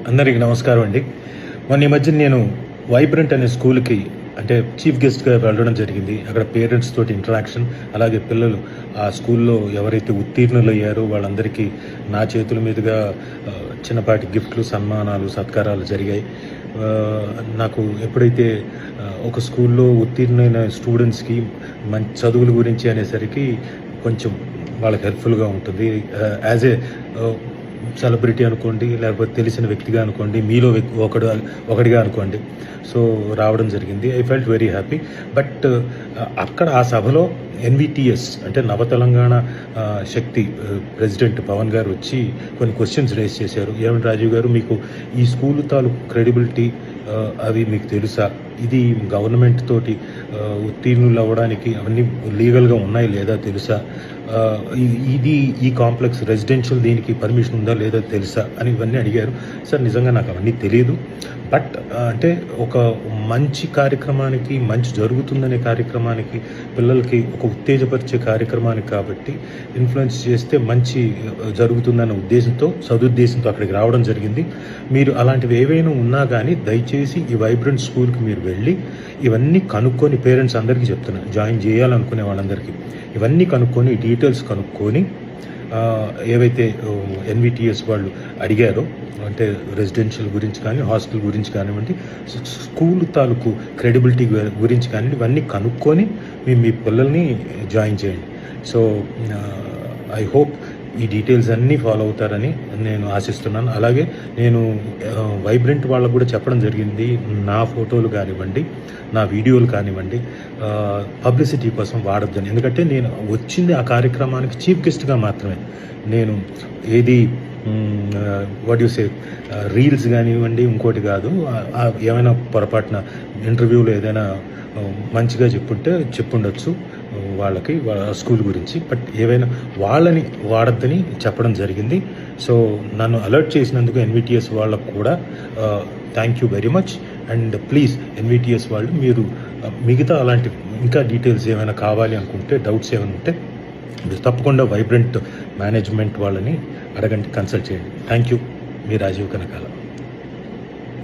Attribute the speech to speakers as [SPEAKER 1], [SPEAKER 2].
[SPEAKER 1] అందరికీ నమస్కారం అండి. మొన్న ఈ మధ్య నేను వైబ్రెంట్ అనే స్కూల్‌కి అంటే చీఫ్ గెస్ట్‌గా వెళ్ళడం జరిగింది. అక్కడ పేరెంట్స్ తోటి ఇంటరాక్షన్, అలాగే పిల్లలు ఆ స్కూల్‌లో ఎవరైతే ఉత్తీర్ణులయ్యారో వాళ్ళందరికీ నా చేతుల మీదుగా చిన్నపాటి గిఫ్ట్లు, సన్మానాలు, సత్కారాలు జరిగాయి. నాకు ఎప్పుడైతే ఒక స్కూల్‌లో ఉత్తీర్ణులైన స్టూడెంట్స్‌కి మంచి చదువుల గురించి అనేసరికి కొంచెం వాళ్ళకి హెల్ప్‌ఫుల్‌గా ఉంటుంది. యాజ్ ఏ సెలబ్రిటీ అనుకోండి, లేకపోతే తెలిసిన వ్యక్తిగా అనుకోండి, మీలో ఒకడిగా అనుకోండి. సో రావడం జరిగింది. I felt very happy. But అక్కడ ఆ సభలో ఎన్విటిఎస్ అంటే నవ తెలంగాణ శక్తి ప్రెసిడెంట్ పవన్ గారు వచ్చి కొన్ని క్వశ్చన్స్ రేస్ చేశారు. ఏమంటే రాజీవ్ గారు, మీకు ఈ స్కూల్ తాలూకు క్రెడిబిలిటీ అవి మీకు తెలుసా? ఇది గవర్నమెంట్ తోటి ఉత్తీర్ణులు అవ్వడానికి అవన్నీ లీగల్గా ఉన్నాయి లేదా తెలుసా? ఈ కాంప్లెక్స్ రెసిడెన్షియల్ దీనికి పర్మిషన్ ఉందా లేదా తెలుసా అని ఇవన్నీ అడిగారు. సార్ నిజంగా నాకు అవన్నీ తెలియదు. బట్ అంటే ఒక మంచి కార్యక్రమానికి, మంచి జరుగుతుందనే కార్యక్రమానికి, పిల్లలకి ఒక ఉత్తేజపరిచే కార్యక్రమానికి కాబట్టి ఇన్ఫ్లుయెన్స్ చేస్తే మంచి జరుగుతుందన్న ఉద్దేశంతో, సదుద్దేశంతో అక్కడికి రావడం జరిగింది. మీరు అలాంటివి ఏవైనా ఉన్నా కానీ దయచేసి ఈ వైబ్రెంట్ స్కూల్కి మీరు వెళ్ళి ఇవన్నీ కనుక్కొని, పేరెంట్స్ అందరికీ చెప్తున్నాను, జాయిన్ చేయాలనుకునే వాళ్ళందరికీ ఇవన్నీ కనుక్కొని, డీటెయిల్స్ కనుక్కొని ఏవైతే ఎన్విటిఎస్ వాళ్ళు అడిగారో అంటే రెసిడెన్షియల్ గురించి కానీ, హాస్టల్ గురించి కానివ్వండి, స్కూల్ తాలూకు క్రెడిబిలిటీ గురించి కానివ్వండి, ఇవన్నీ కనుక్కొని మీ పిల్లల్ని జాయిన్ చేయండి. సో ఐ హోప్ ఈ డీటెయిల్స్ అన్నీ ఫాలో అవుతారని నేను ఆశిస్తున్నాను. అలాగే నేను వైబ్రెంట్ వాళ్ళకు కూడా చెప్పడం జరిగింది, నా ఫోటోలు కానివ్వండి, నా వీడియోలు కానివ్వండి పబ్లిసిటీ కోసం వాడొద్దని. ఎందుకంటే నేను వచ్చింది ఆ కార్యక్రమానికి చీఫ్ గెస్ట్గా మాత్రమే. నేను ఏది వాట్ యు సే రీల్స్ కానివ్వండి, ఇంకోటి కాదు. ఏమైనా పొరపాటున ఇంటర్వ్యూలో ఏదైనా మంచిగా చెప్పుండొచ్చు వాళ్ళకి, వాళ్ళ స్కూల్ గురించి. బట్ ఏవైనా వాళ్ళని వాడద్దని చెప్పడం జరిగింది. సో నన్ను అలర్ట్ చేసినందుకు ఎన్విటిఎస్ వాళ్ళకు కూడా thank you very much. And please NVTS వాళ్ళు, మీరు మిగతా అలాంటి ఇంకా డీటెయిల్స్ ఏమైనా కావాలి అనుకుంటే, డౌట్స్ ఏమైనా ఉంటే మీరు తప్పకుండా వైబ్రెంట్ మేనేజ్మెంట్ వాళ్ళని అడగండి, కన్సల్ట్ చేయండి. Thank you. మీ రాజీవ్ కనకాల.